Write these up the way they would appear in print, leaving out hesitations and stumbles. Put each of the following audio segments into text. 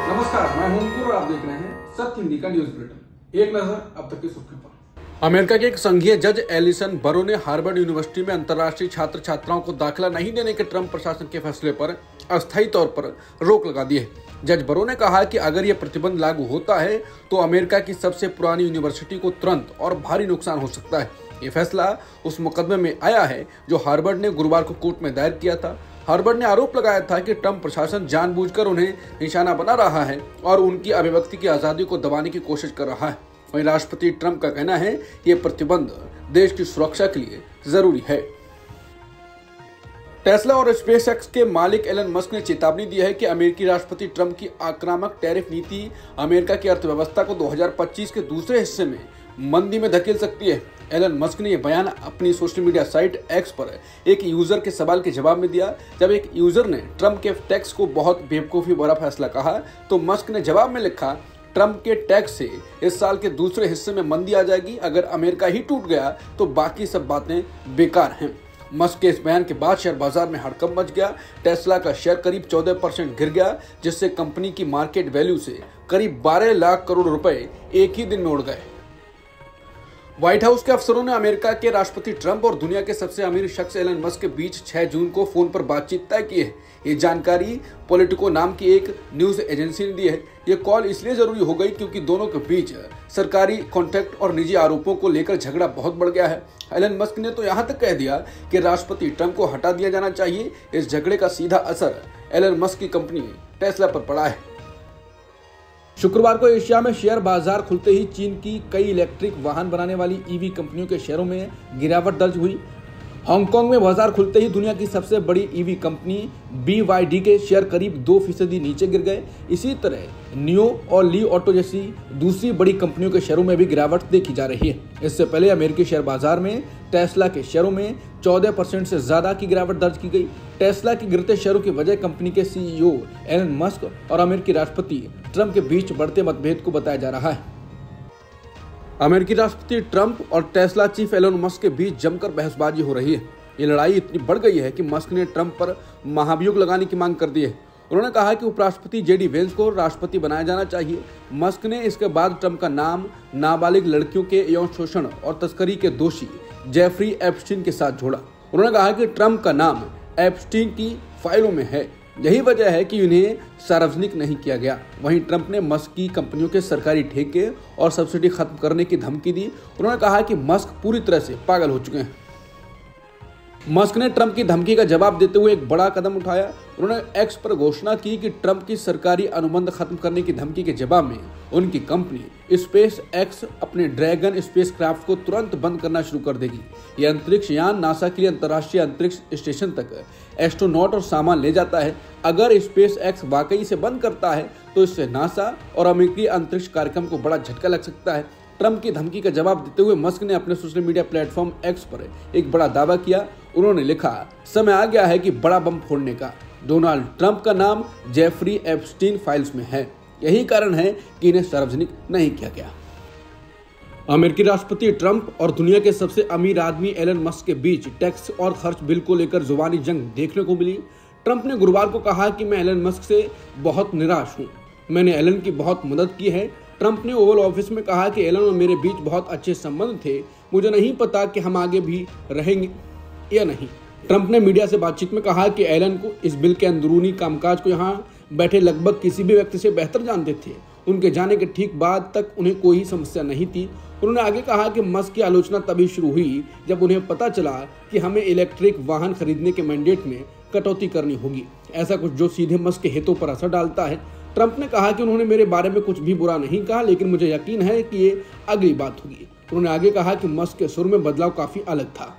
नमस्कार, मैं हूं अंकुर और आप देख रहे हैं सत्य हिंदी का न्यूज बुलेटिन। एक नजर अब तक की सुर्खियों पर। अमेरिका के एक संघीय जज एलिसन बरो ने हार्वर्ड यूनिवर्सिटी में अंतर्राष्ट्रीय छात्र छात्राओं को दाखिला नहीं देने के ट्रंप प्रशासन के फैसले पर अस्थायी तौर पर रोक लगा दी है। जज बरो ने कहा कि अगर यह प्रतिबंध लागू होता है तो अमेरिका की सबसे पुरानी यूनिवर्सिटी को तुरंत और भारी नुकसान हो सकता है। ये फैसला उस मुकदमे में आया है जो हार्वर्ड ने गुरुवार को कोर्ट में दायर किया था। हार्वर्ड ने आरोप लगाया था कि ट्रंप प्रशासन जानबूझकर उन्हें निशाना बना रहा है और उनकी अभिव्यक्ति की आजादी को दबाने की कोशिश कर रहा है। वहीं राष्ट्रपति ट्रंप का कहना है कि ये प्रतिबंध देश की सुरक्षा के लिए जरूरी है। टेस्ला और स्पेसएक्स के मालिक एलन मस्क ने चेतावनी दी है कि अमेरिकी राष्ट्रपति ट्रंप की आक्रामक टैरिफ नीति अमेरिका की अर्थव्यवस्था को 2025 के दूसरे हिस्से में मंदी में धकेल सकती है। एलन मस्क ने यह बयान अपनी सोशल मीडिया साइट एक्स पर एक यूजर के सवाल के जवाब में दिया। जब एक यूजर ने ट्रंप के टैक्स को बहुत बेवकूफी भरा फैसला कहा तो मस्क ने जवाब में लिखा, ट्रंप के टैक्स से इस साल के दूसरे हिस्से में मंदी आ जाएगी। अगर अमेरिका ही टूट गया तो बाकी सब बातें बेकार हैं। मस्क के इस बयान के बाद शेयर बाजार में हड़कंप मच गया। टेस्ला का शेयर करीब 14% गिर गया, जिससे कंपनी की मार्केट वैल्यू से करीब 12 लाख करोड़ रुपए एक ही दिन में उड़ गए। व्हाइट हाउस के अफसरों ने अमेरिका के राष्ट्रपति ट्रंप और दुनिया के सबसे अमीर शख्स एलन मस्क के बीच 6 जून को फोन पर बातचीत तय की है। ये जानकारी पॉलिटिको नाम की एक न्यूज एजेंसी ने दी है। ये कॉल इसलिए जरूरी हो गई क्योंकि दोनों के बीच सरकारी कॉन्ट्रैक्ट और निजी आरोपों को लेकर झगड़ा बहुत बढ़ गया है। एलन मस्क ने तो यहाँ तक कह दिया कि राष्ट्रपति ट्रंप को हटा दिया जाना चाहिए। इस झगड़े का सीधा असर एलन मस्क की कंपनी टेस्ला पर पड़ा है। शुक्रवार को एशिया में शेयर बाजार खुलते ही चीन की कई इलेक्ट्रिक वाहन बनाने वाली ईवी कंपनियों के शेयरों में गिरावट दर्ज हुई। हांगकांग में बाजार खुलते ही दुनिया की सबसे बड़ी ईवी कंपनी BYD के शेयर करीब 2% नीचे गिर गए। इसी तरह नियो और ली ऑटो जैसी दूसरी बड़ी कंपनियों के शेयरों में भी गिरावट देखी जा रही है। इससे पहले अमेरिकी शेयर बाजार में टेस्ला के शेयरों में 14% से ज्यादा की गिरावट दर्ज की गई। टेस्ला के गिरते शेयरों की वजह कंपनी के CEO एलन मस्क और अमेरिकी राष्ट्रपति ट्रंप के बीच बढ़ते मतभेद को बताया जा रहा है। अमेरिकी राष्ट्रपति ट्रंप और टेस्ला चीफ एलन मस्क के बीच जमकर बहसबाजी हो रही है। ये लड़ाई इतनी बढ़ गई है कि मस्क ने ट्रंप पर महाभियोग लगाने की मांग कर दी है। उन्होंने कहा कि उपराष्ट्रपति JD वेंस को राष्ट्रपति बनाया जाना चाहिए। मस्क ने इसके बाद ट्रंप का नाम नाबालिग लड़कियों के यौन शोषण और तस्करी के दोषी जेफरी एप्स्टीन के साथ जोड़ा। उन्होंने कहा कि ट्रंप का नाम एप्स्टीन की फाइलों में है, यही वजह है कि उन्हें सार्वजनिक नहीं किया गया। वहीं ट्रंप ने मस्क की कंपनियों के सरकारी ठेके और सब्सिडी खत्म करने की धमकी दी। उन्होंने कहा कि मस्क पूरी तरह से पागल हो चुके हैं। मस्क ने ट्रंप की धमकी का जवाब देते हुए एक बड़ा कदम उठाया। उन्होंने एक्स पर घोषणा की कि ट्रंप की सरकारी अनुबंध खत्म करने की धमकी के जवाब में उनकी कंपनी स्पेस एक्स अपने ड्रैगन स्पेसक्राफ्ट को तुरंत बंद करना शुरू कर देगी। यह अंतरिक्ष यान नासा के लिए अंतर्राष्ट्रीय अंतरिक्ष स्टेशन तक एस्ट्रोनॉट और सामान ले जाता है। अगर स्पेस एक्स वाकई से बंद करता है तो इससे नासा और अमेरिकी अंतरिक्ष कार्यक्रम को बड़ा झटका लग सकता है। ट्रंप की धमकी का जवाब देते हुए मस्क ने अपने सोशल मीडिया प्लेटफॉर्म एक्स पर एक बड़ा दावा किया। उन्होंने लिखा, समय आ गया है कि बड़ा बम फोड़ने का। डोनाल्ड ट्रंप का नाम जेफरी एप्स्टीन फाइल्स में है, यही कारण है कि इन्हें सार्वजनिक नहीं किया गया। अमेरिकी राष्ट्रपति ट्रंप और दुनिया के सबसे अमीर आदमी एलन मस्क के बीच टैक्स और खर्च बिल को लेकर जुबानी जंग देखने को मिली। ट्रंप ने गुरुवार को कहा कि मैं एलन मस्क से बहुत निराश हूँ, मैंने एलन की बहुत मदद की है। ट्रंप ने ओवल ऑफिस में कहा कि एलन और मेरे बीच बहुत अच्छे संबंध थे, मुझे नहीं पता कि हम आगे भी रहेंगे या नहीं। ट्रंप ने मीडिया से बातचीत में कहा कि एलन को इस बिल के अंदरूनी कामकाज को यहाँ बैठे लगभग किसी भी व्यक्ति से बेहतर जानते थे। उनके जाने के ठीक बाद तक उन्हें कोई समस्या नहीं थी। उन्होंने आगे कहा कि मस्क की आलोचना तभी शुरू हुई जब उन्हें पता चला कि हमें इलेक्ट्रिक वाहन खरीदने के मैंडेट में कटौती करनी होगी, ऐसा कुछ जो सीधे मस्क के हितों पर असर डालता है। ट्रंप ने कहा कि उन्होंने मेरे बारे में कुछ भी बुरा नहीं कहा, लेकिन मुझे यकीन है कि ये अगली बात होगी। उन्होंने आगे कहा कि मस्क के सुर में बदलाव काफी अलग था।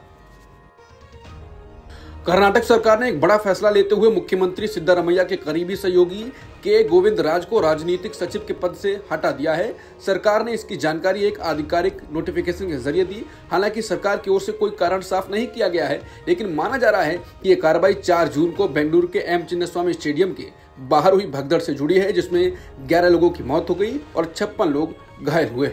कर्नाटक सरकार ने एक बड़ा फैसला लेते हुए मुख्यमंत्री सिद्धारमैया के करीबी सहयोगी के गोविंदराज को राजनीतिक सचिव के पद से हटा दिया है। सरकार ने इसकी जानकारी एक आधिकारिक नोटिफिकेशन के जरिए दी। हालांकि सरकार की ओर से कोई कारण साफ नहीं किया गया है, लेकिन माना जा रहा है कि यह कार्रवाई 4 जून को बेंगलुरु के M चिन्नास्वामी स्टेडियम के बाहर हुई भगदड़ से जुड़ी है, जिसमें 11 लोगों की मौत हो गई और 56 लोग घायल हुए।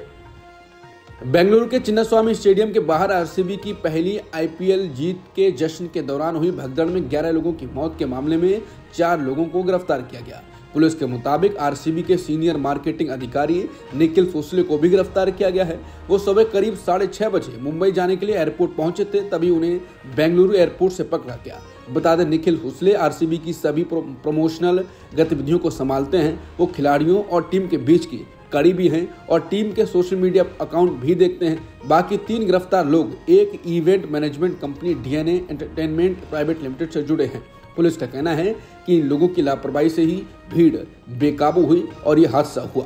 बेंगलुरु के चिन्नास्वामी स्टेडियम के बाहर आरसीबी की पहली आईपीएल जीत के जश्न के दौरान हुई भगदड़ में 11 लोगों की मौत के मामले में 4 लोगों को गिरफ्तार किया गया। पुलिस के मुताबिक आरसीबी के सीनियर मार्केटिंग अधिकारी निखिल सोसले को भी गिरफ्तार किया गया है। वो सुबह करीब 6:30 बजे मुंबई जाने के लिए एयरपोर्ट पहुंचे थे, तभी उन्हें बेंगलुरु एयरपोर्ट से पकड़ा गया। बता दें, निखिल सोसले आरसीबी की सभी प्रमोशनल गतिविधियों को संभालते हैं। वो खिलाड़ियों और टीम के बीच की कड़ी भी हैं और टीम के सोशल मीडिया अकाउंट भी देखते हैं। बाकी 3 गिरफ्तार लोग एक event management company DNA entertainment private limited से जुड़े हैं। पुलिस का कहना है कि इन लोगों की लापरवाही से ही भीड़ बेकाबू हुई और ये हादसा हुआ।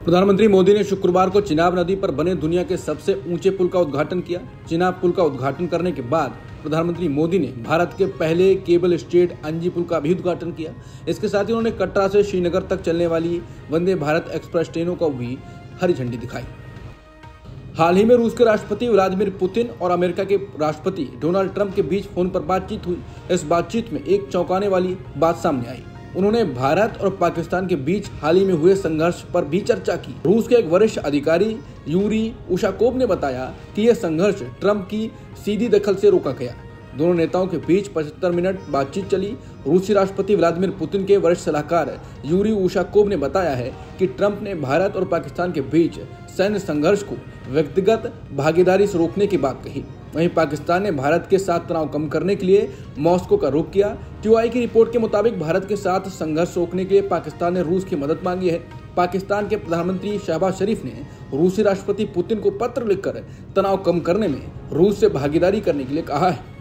प्रधानमंत्री मोदी ने शुक्रवार को चिनाब नदी पर बने दुनिया के सबसे ऊंचे पुल का उद्घाटन किया। चिनाब पुल का उद्घाटन करने के बाद प्रधानमंत्री मोदी ने भारत के पहले केबल स्टेट अंजी पुल का भी उद्घाटन किया। इसके साथ ही उन्होंने कटरा से श्रीनगर तक चलने वाली वंदे भारत एक्सप्रेस ट्रेनों को भी हरी झंडी दिखाई। हाल ही में रूस के राष्ट्रपति व्लादिमीर पुतिन और अमेरिका के राष्ट्रपति डोनाल्ड ट्रंप के बीच फोन पर बातचीत हुई। इस बातचीत में एक चौंकाने वाली बात सामने आई। उन्होंने भारत और पाकिस्तान के बीच हाल ही में हुए संघर्ष पर भी चर्चा की। रूस के एक वरिष्ठ अधिकारी यूरी उशाकोव ने बताया कि यह संघर्ष ट्रंप की सीधी दखल से रोका गया। दोनों नेताओं के बीच 75 मिनट बातचीत चली। रूसी राष्ट्रपति व्लादिमीर पुतिन के वरिष्ठ सलाहकार यूरी उशाकोव ने बताया है कि ट्रंप ने भारत और पाकिस्तान के बीच सैन्य संघर्ष को व्यक्तिगत भागीदारी से रोकने की बात कही। वहीं पाकिस्तान ने भारत के साथ तनाव कम करने के लिए मॉस्को का रुख किया। टीआई की रिपोर्ट के मुताबिक भारत के साथ संघर्ष रोकने के लिए पाकिस्तान ने रूस की मदद मांगी है। पाकिस्तान के प्रधानमंत्री शहबाज शरीफ ने रूसी राष्ट्रपति पुतिन को पत्र लिखकर तनाव कम करने में रूस से भागीदारी करने के लिए कहा है।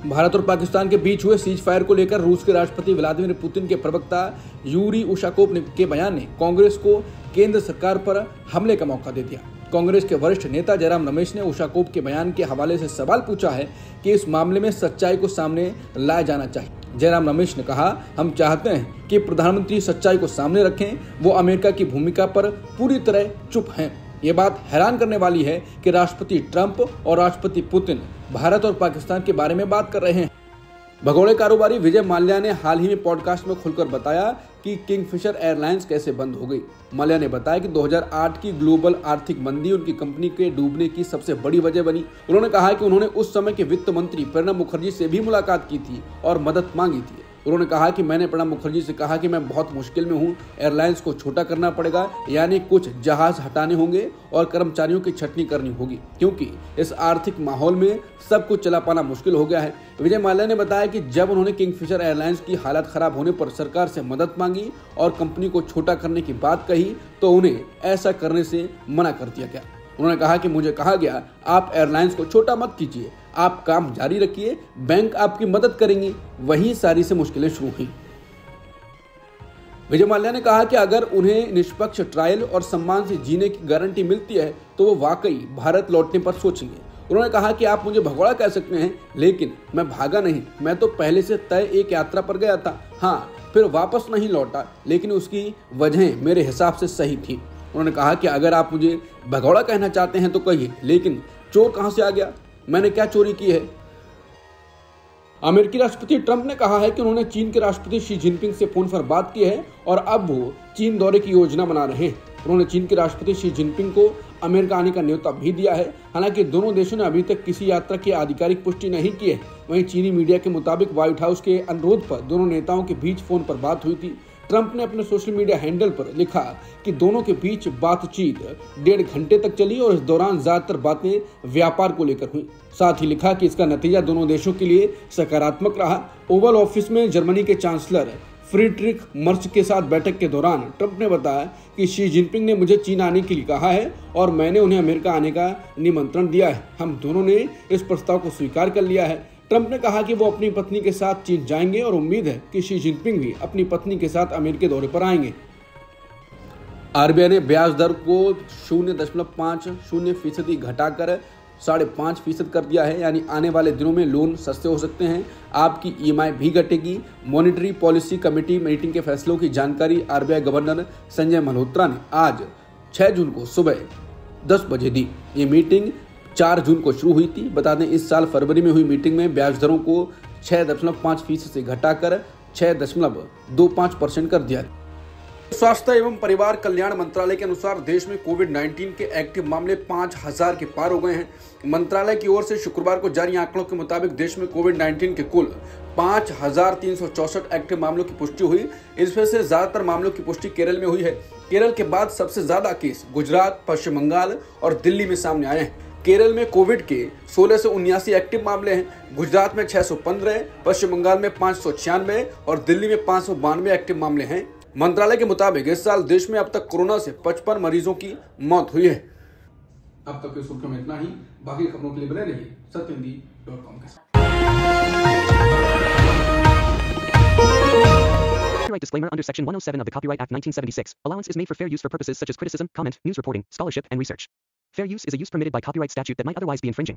भारत और पाकिस्तान के बीच हुए सीज फायर को लेकर रूस के राष्ट्रपति व्लादिमीर पुतिन के प्रवक्ता यूरी उशाकोव के बयान ने कांग्रेस को केंद्र सरकार पर हमले का मौका दे दिया। कांग्रेस के वरिष्ठ नेता जयराम रमेश ने उशाकोव के बयान के हवाले से सवाल पूछा है कि इस मामले में सच्चाई को सामने लाया जाना चाहिए। जयराम रमेश ने कहा, हम चाहते हैं कि प्रधानमंत्री सच्चाई को सामने रखें। वो अमेरिका की भूमिका पर पूरी तरह चुप हैं। ये बात हैरान करने वाली है कि राष्ट्रपति ट्रंप और राष्ट्रपति पुतिन भारत और पाकिस्तान के बारे में बात कर रहे हैं। भगोड़े कारोबारी विजय माल्या ने हाल ही में पॉडकास्ट में खुलकर बताया कि किंगफिशर एयरलाइंस कैसे बंद हो गई। माल्या ने बताया कि 2008 की ग्लोबल आर्थिक मंदी उनकी कंपनी के डूबने की सबसे बड़ी वजह बनी। उन्होंने कहा कि उन्होंने उस समय के वित्त मंत्री प्रणब मुखर्जी से भी मुलाकात की थी और मदद मांगी थी। उन्होंने कहा कि मैंने प्रणब मुखर्जी से कहा कि मैं बहुत मुश्किल में हूँ, एयरलाइंस को छोटा करना पड़ेगा, यानी कुछ जहाज हटाने होंगे और कर्मचारियों की छटनी करनी होगी, क्योंकि इस आर्थिक माहौल में सब कुछ चला पाना मुश्किल हो गया है। विजय माल्या ने बताया कि जब उन्होंने किंगफिशर एयरलाइंस की हालत खराब होने पर सरकार से मदद मांगी और कंपनी को छोटा करने की बात कही तो उन्हें ऐसा करने से मना कर दिया गया। उन्होंने कहा कि मुझे कहा गया, आप एयरलाइंस को छोटा मत कीजिए, आप काम जारी रखिए, बैंक आपकी मदद करेंगी। वहीं सारी से मुश्किलें शुरू हुई। विजय माल्या ने कहा कि अगर उन्हें निष्पक्ष ट्रायल और सम्मान से जीने की गारंटी मिलती है तो वो वाकई भारत लौटने पर सोचेंगे। उन्होंने कहा कि आप मुझे भगोड़ा कह सकते हैं, लेकिन मैं भागा नहीं। मैं तो पहले से तय एक यात्रा पर गया था, हाँ, फिर वापस नहीं लौटा, लेकिन उसकी वजहें मेरे हिसाब से सही थी। उन्होंने कहा कि अगर आप मुझे भगोड़ा कहना चाहते हैं तो कहिए, लेकिन चोर कहां से आ गया? मैंने क्या चोरी की है? अमेरिकी राष्ट्रपति ट्रंप ने कहा है कि उन्होंने चीन के राष्ट्रपति शी जिनपिंग से फोन पर बात की है और अब वो चीन दौरे की योजना बना रहे हैं। उन्होंने चीन के राष्ट्रपति शी जिनपिंग को अमेरिका आने का न्योता भी दिया है। हालांकि दोनों देशों ने अभी तक किसी यात्रा की आधिकारिक पुष्टि नहीं की है। वहीं चीनी मीडिया के मुताबिक व्हाइट हाउस के अनुरोध पर दोनों नेताओं के बीच फोन पर बात हुई थी। ट्रंप ने अपने सोशल मीडिया हैंडल पर लिखा कि दोनों के बीच बातचीत 1.5 घंटे तक चली और इस दौरान ज्यादातर बातें व्यापार को लेकर हुई। साथ ही लिखा कि इसका नतीजा दोनों देशों के लिए सकारात्मक रहा। ओवल ऑफिस में जर्मनी के चांसलर फ्रीडरिख मर्च के साथ बैठक के दौरान ट्रंप ने बताया कि शी जिनपिंग ने मुझे चीन आने के लिए कहा है और मैंने उन्हें अमेरिका आने का निमंत्रण दिया है। हम दोनों ने इस प्रस्ताव को स्वीकार कर लिया है। ट्रंप ने कहा कि वो अपनी पत्नी के साथ चीन जाएंगे और उम्मीद है कि शी जिनपिंग भी अपनी पत्नी के साथ अमेरिकी दौरे पर आएंगे। आरबीआई ने ब्याज दर को 0.50% घटाकर 5.5% कर दिया है, यानी आने वाले दिनों में लोन सस्ते हो सकते हैं। आपकी ईएमआई भी घटेगी। मॉनेटरी पॉलिसी कमेटी मीटिंग के फैसलों की जानकारी आरबीआई गवर्नर संजय मल्होत्रा ने आज 6 जून को सुबह 10 बजे दी। ये मीटिंग 4 जून को शुरू हुई थी। बता दें, इस साल फरवरी में हुई मीटिंग में ब्याज दरों को 6.5% से घटाकर 6.25% कर दिया। स्वास्थ्य एवं परिवार कल्याण मंत्रालय के अनुसार देश में कोविड-19 के एक्टिव मामले 5000 के पार हो गए हैं। मंत्रालय की ओर से शुक्रवार को जारी आंकड़ों के मुताबिक देश में कोविड-19 के कुल 5364 एक्टिव मामलों की पुष्टि हुई। इसमें से ज्यादातर मामलों की पुष्टि केरल में हुई है। केरल के बाद सबसे ज्यादा केस गुजरात, पश्चिम बंगाल और दिल्ली में सामने आए हैं। केरल में कोविड के 1679 एक्टिव मामले हैं। गुजरात में 615, पश्चिम बंगाल में 596 और दिल्ली में 592 एक्टिव मामले हैं। मंत्रालय के मुताबिक इस साल देश में अब तक कोरोना से 55 मरीजों की मौत हुई है। अब तक की सुर्खियों में इतना ही। बाकी खबरों के लिए बने रहिए सत्यहिंदी.com के साथ। Copyright disclaimer under Section 107 of the Copyright Act 1976. Allowance is made for fair use for purposes such as criticism, comment, news reporting, scholarship, and research. Fair use is a use permitted by copyright statute that might otherwise be infringing.